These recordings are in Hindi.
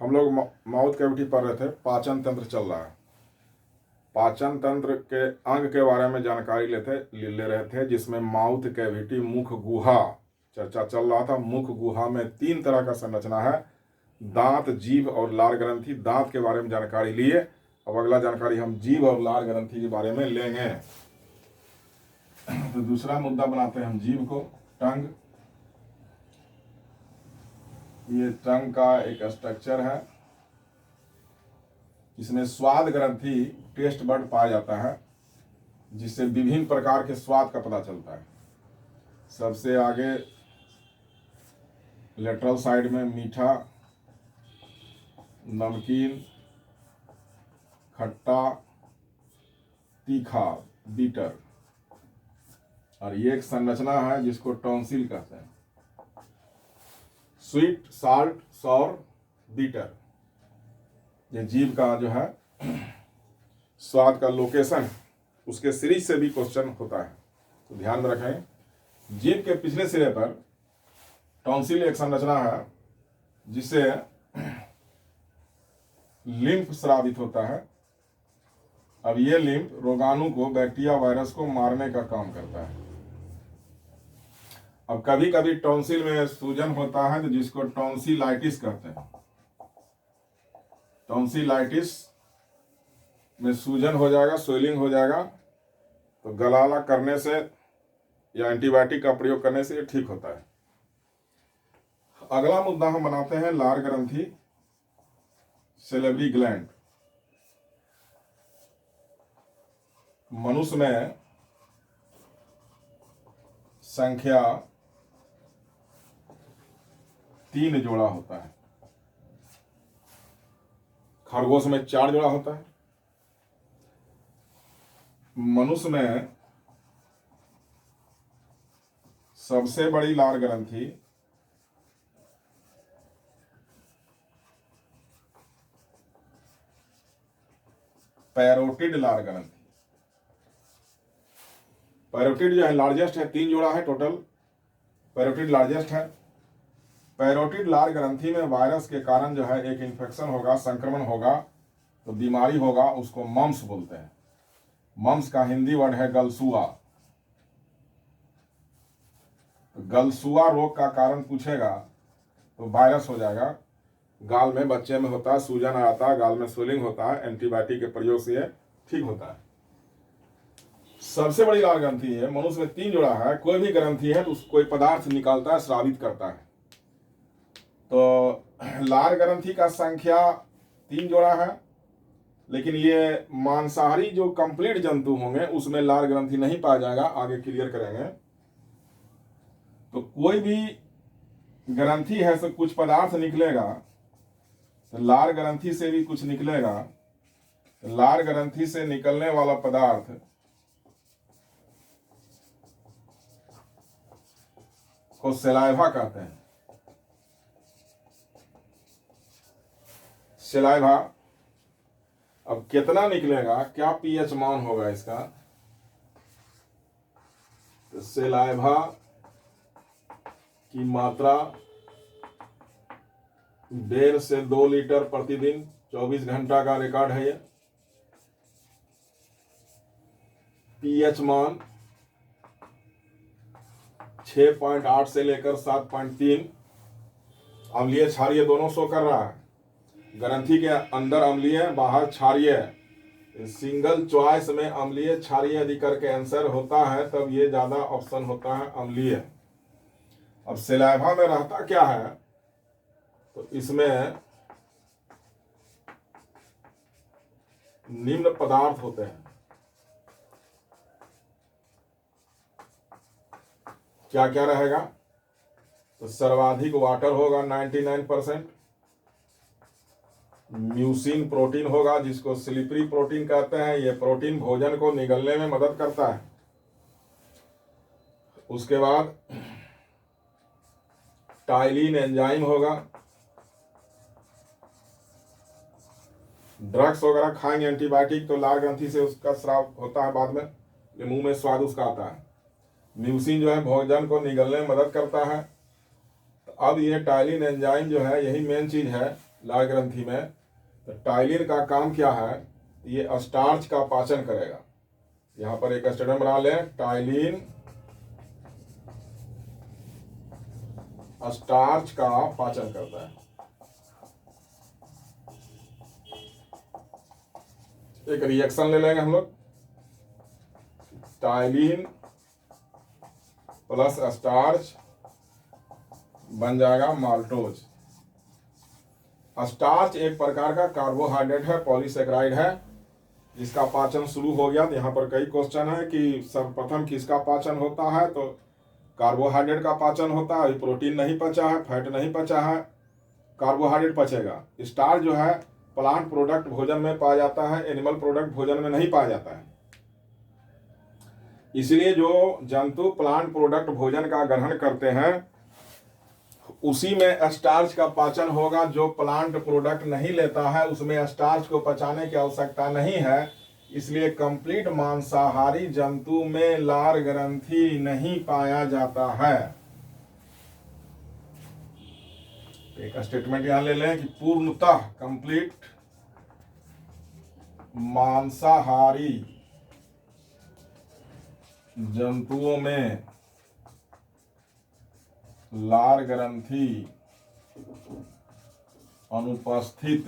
हम लोग माउथ कैविटी पढ़ रहे थे, पाचन तंत्र चल रहा है। पाचन तंत्र के अंग के बारे में जानकारी ले रहे थे, जिसमें माउथ कैविटी, मुख गुहा चर्चा चल रहा था। मुख गुहा में 3 तरह का संरचना है, दांत, जीभ और लार ग्रंथि। दांत के बारे में जानकारी लिए, अब अगला जानकारी हम जीभ और लार ग्रंथि के बारे में लेंगे। तो दूसरा मुद्दा बनाते हैं हम जीभ को, टंग। ये टंग का एक स्ट्रक्चर है, इसमें स्वाद ग्रंथि, टेस्ट बड पाया जाता है, जिससे विभिन्न प्रकार के स्वाद का पता चलता है। सबसे आगे लेटरल साइड में मीठा, नमकीन, खट्टा, तीखा, बीटर, और ये एक संरचना है जिसको टॉन्सिल कहते हैं। स्वीट, साल्ट, सॉर, बीटर, ये जीभ का जो है स्वाद का लोकेशन, उसके सीरीज से भी क्वेश्चन होता है, तो ध्यान में रखें। जीभ के पिछले सिरे पर टॉन्सिल एक संरचना है जिससे लिम्फ स्रावित होता है। अब ये लिम्फ रोगाणु को, बैक्टीरिया, वायरस को मारने का काम करता है। अब कभी कभी टॉन्सिल में सूजन होता है, तो जिसको टॉन्सिलाइटिस कहते हैं। टॉन्सिलाइटिस में सूजन हो जाएगा, स्वेलिंग हो जाएगा, तो गलाला करने से या एंटीबायोटिक का प्रयोग करने से ये ठीक होता है। अगला मुद्दा हम बनाते हैं लार ग्रंथि, सेलेब्री ग्लैंड। मनुष्य में संख्या 3 जोड़ा होता है, खरगोश में 4 जोड़ा होता है। मनुष्य में सबसे बड़ी लार ग्रंथि पैरोटिड लार ग्रंथि। पैरोटिड जो है लार्जेस्ट है, 3 जोड़ा है टोटल। पैरोटिड लार्जेस्ट है। पैरोटिड लार ग्रंथि में वायरस के कारण जो है एक इन्फेक्शन होगा, संक्रमण होगा, तो बीमारी होगा, उसको मम्स बोलते हैं। मम्स का हिंदी वर्ड है गलसुआ। गलसुआ रोग का कारण पूछेगा तो वायरस हो जाएगा। गाल में, बच्चे में होता है, सूजन आता है, गाल में स्वेलिंग होता है, एंटीबायोटिक के प्रयोग से ये ठीक होता है। सबसे बड़ी लार ग्रंथि है, मनुष्य में 3 जोड़ा है। कोई भी ग्रंथि है तो कोई पदार्थ निकालता है, स्रावित करता है। तो लार ग्रंथि का संख्या 3 जोड़ा है, लेकिन ये मांसाहारी जो कंप्लीट जंतु होंगे उसमें लार ग्रंथि नहीं पाया जाएगा, आगे क्लियर करेंगे। तो कोई भी ग्रंथि है तो कुछ पदार्थ निकलेगा, तो लार ग्रंथि से भी कुछ निकलेगा। तो लार ग्रंथि से निकलने वाला पदार्थ को सेलाइवा कहते हैं। सेलाइवा, अब कितना निकलेगा, क्या पीएच मान होगा इसका, तो सेलाइवा की मात्रा 1.5 से 2 लीटर प्रतिदिन, 24 घंटा का रिकॉर्ड है ये। पीएच मान 6.8 से लेकर 7.3। अम्लीय, क्षारीय दोनों शो कर रहा है। ग्रंथि के अंदर अम्लीय, बाहर क्षारीय। सिंगल चॉइस में अम्लीय क्षारीय यदि करके आंसर होता है तब ये ज्यादा ऑप्शन होता है अम्लीय। अब सेलाइवा में रहता क्या है, तो इसमें निम्न पदार्थ होते हैं। क्या क्या रहेगा, तो सर्वाधिक वाटर होगा 99%। म्यूसिन प्रोटीन होगा, जिसको स्लिपरी प्रोटीन कहते हैं। यह प्रोटीन भोजन को निगलने में मदद करता है। उसके बाद टाइलिन एंजाइम होगा। ड्रग्स वगैरह खाएंगे, एंटीबायोटिक, तो लार ग्रंथि से उसका स्राव होता है, बाद में ये मुंह में स्वाद उसका आता है। म्यूसिन जो है भोजन को निगलने में मदद करता है। तो अब ये टाइलिन एंजाइम जो है, यही मेन चीज है लाल ग्रंथि में। तो टाइलिन का काम क्या है, ये स्टार्च का पाचन करेगा। यहां पर एक स्टेटमेंट बना लें, टाइलिन स्टार्च का पाचन करता है। एक रिएक्शन ले लेंगे हम लोग, टाइलिन प्लस स्टार्च बन जाएगा माल्टोज। स्टार्च एक प्रकार का कार्बोहाइड्रेट है, पॉलीसेकेराइड है, जिसका पाचन शुरू हो गया। तो यहाँ पर कई क्वेश्चन है कि सर्वप्रथम किसका पाचन होता है, तो कार्बोहाइड्रेट का पाचन होता है। प्रोटीन नहीं पचा है, फैट नहीं पचा है, कार्बोहाइड्रेट पचेगा। स्टार्च जो है प्लांट प्रोडक्ट भोजन में पाया जाता है, एनिमल प्रोडक्ट भोजन में नहीं पाया जाता है। इसलिए जो जंतु प्लांट प्रोडक्ट भोजन का ग्रहण करते हैं उसी में स्टार्च का पाचन होगा। जो प्लांट प्रोडक्ट नहीं लेता है उसमें स्टार्च को पचाने की आवश्यकता नहीं है। इसलिए कंप्लीट मांसाहारी जंतु में लार ग्रंथि नहीं पाया जाता है। एक स्टेटमेंट यहां ले लें कि पूर्णतः कंप्लीट मांसाहारी जंतुओं में लार ग्रंथि अनुपस्थित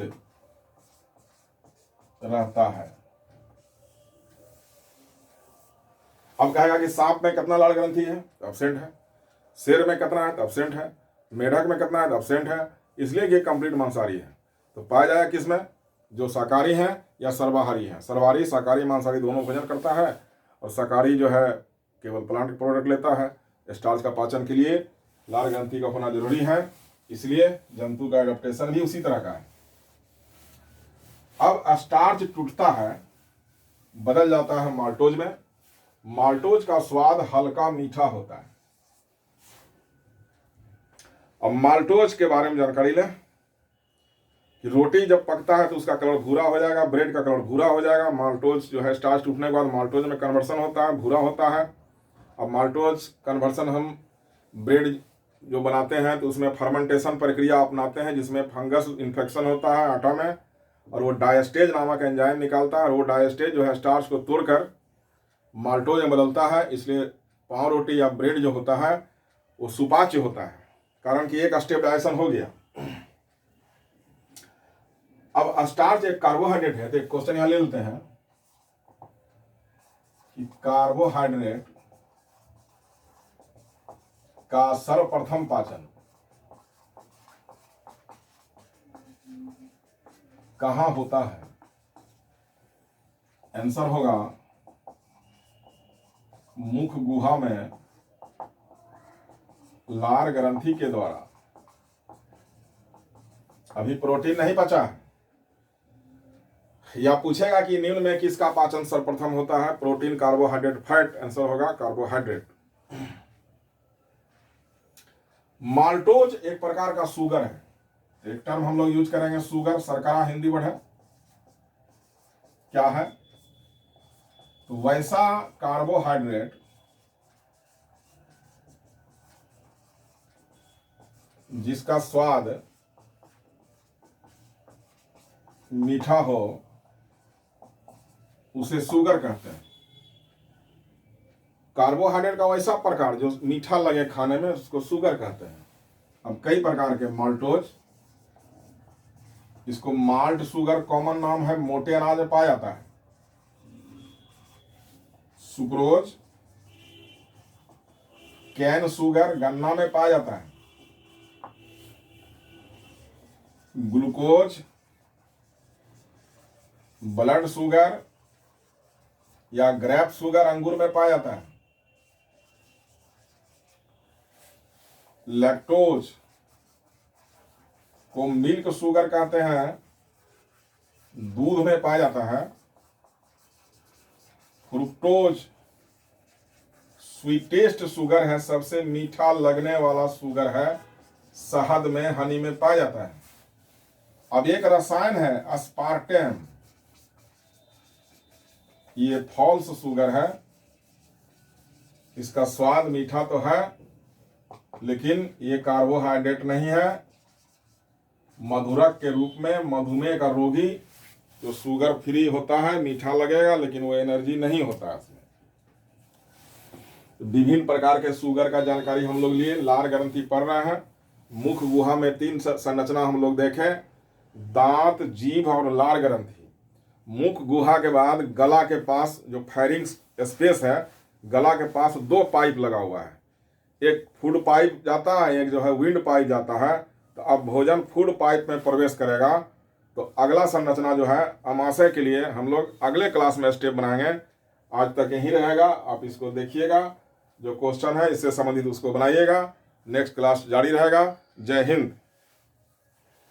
रहता है। अब कहेगा कि सांप में कितना लार ग्रंथि है, तो एब्सेंट है। शेर में कितना है, तो एब्सेंट है। मेढक में कितना है, तो एब्सेंट है। इसलिए ये कंप्लीट मांसाहारी है। तो पाया जाएगा किसमें, जो शाकाहारी है या सर्वाहारी है। सर्वाहारी शाकाहारी मांसाहारी दोनों भोजन करता है, और शाकाहारी जो है केवल प्लांट प्रोडक्ट लेता है। स्टार्च का पाचन के लिए लार ग्रंथि का होना जरूरी है, इसलिए जंतु का एडेप्टेशन भी उसी तरह का है। अब स्टार्च टूटता है, बदल जाता है माल्टोज में। माल्टोज का स्वाद हल्का मीठा होता है। अब माल्टोज के बारे में जानकारी लें कि रोटी जब पकता है तो उसका कलर भूरा हो जाएगा, ब्रेड का कलर भूरा हो जाएगा। माल्टोज जो है स्टार्च टूटने के बाद माल्टोज में कन्वर्सन होता है, भूरा होता है। अब माल्टोज कन्वर्सन हम ब्रेड जो बनाते हैं तो उसमें फर्मेंटेशन प्रक्रिया अपनाते हैं, जिसमें फंगस इन्फेक्शन होता है आटा में, और वो डायस्टेज नामक एंजाइम निकालता है, और वो डायस्टेज जो है स्टार्च को तोड़कर माल्टोज में बदलता है। इसलिए पाव रोटी या ब्रेड जो होता है वो सुपाच्य होता है, कारण कि एक स्टेप डायजेशन हो गया। अब स्टार्च एक कार्बोहाइड्रेट है, तो एक क्वेश्चन यहां ले लेते हैं कि कार्बोहाइड्रेट का सर्वप्रथम पाचन कहां होता है। आंसर होगा मुख गुहा में लार ग्रंथि के द्वारा। अभी प्रोटीन नहीं पचा है। या पूछेगा कि निम्न में किसका पाचन सर्वप्रथम होता है, प्रोटीन, कार्बोहाइड्रेट, फैट। आंसर होगा कार्बोहाइड्रेट। माल्टोज एक प्रकार का शुगर है। एक टर्म हम लोग यूज करेंगे शुगर, शर्करा हिंदी वर्ड है, क्या है, तो वैसा कार्बोहाइड्रेट जिसका स्वाद मीठा हो उसे शुगर कहते हैं। कार्बोहाइड्रेट का वैसा प्रकार जो मीठा लगे खाने में उसको शुगर कहते हैं। अब कई प्रकार के माल्टोज, इसको माल्ट शुगर कॉमन नाम है, मोटे अनाज में पाया जाता है। सुक्रोज, कैन शुगर गन्ना में पाया जाता है। ग्लूकोज, ब्लड शुगर या ग्रेप शुगर अंगूर में पाया जाता है। लैक्टोज को मिल्क शुगर कहते हैं, दूध में पाया जाता है। फ्रुक्टोज स्वीटेस्ट शुगर है, सबसे मीठा लगने वाला शुगर है, शहद में, हनी में पाया जाता है। अब एक रसायन है अस्पार्टेम, ये फॉल्स शुगर है। इसका स्वाद मीठा तो है लेकिन ये कार्बोहाइड्रेट नहीं है, मधुरक के रूप में मधुमेह का रोगी जो शुगर फ्री होता है, मीठा लगेगा लेकिन वो एनर्जी नहीं होता है इसमें। विभिन्न प्रकार के शुगर का जानकारी हम लोग लिए, लार ग्रंथि पढ़ रहे हैं। मुख गुहा में 3 संरचना हम लोग देखें, दांत, जीभ और लार ग्रंथि। मुख गुहा के बाद गला के पास जो फायरिंग्स स्पेस है, गला के पास 2 पाइप लगा हुआ है, एक फूड पाइप जाता है, एक जो है विंड पाइप जाता है। तो अब भोजन फूड पाइप में प्रवेश करेगा। तो अगला संरचना जो है अमाशय के लिए हम लोग अगले क्लास में स्टेप बनाएंगे। आज तक यही रहेगा, आप इसको देखिएगा, जो क्वेश्चन है इससे संबंधित उसको बनाइएगा। नेक्स्ट क्लास जारी रहेगा। जय हिंद।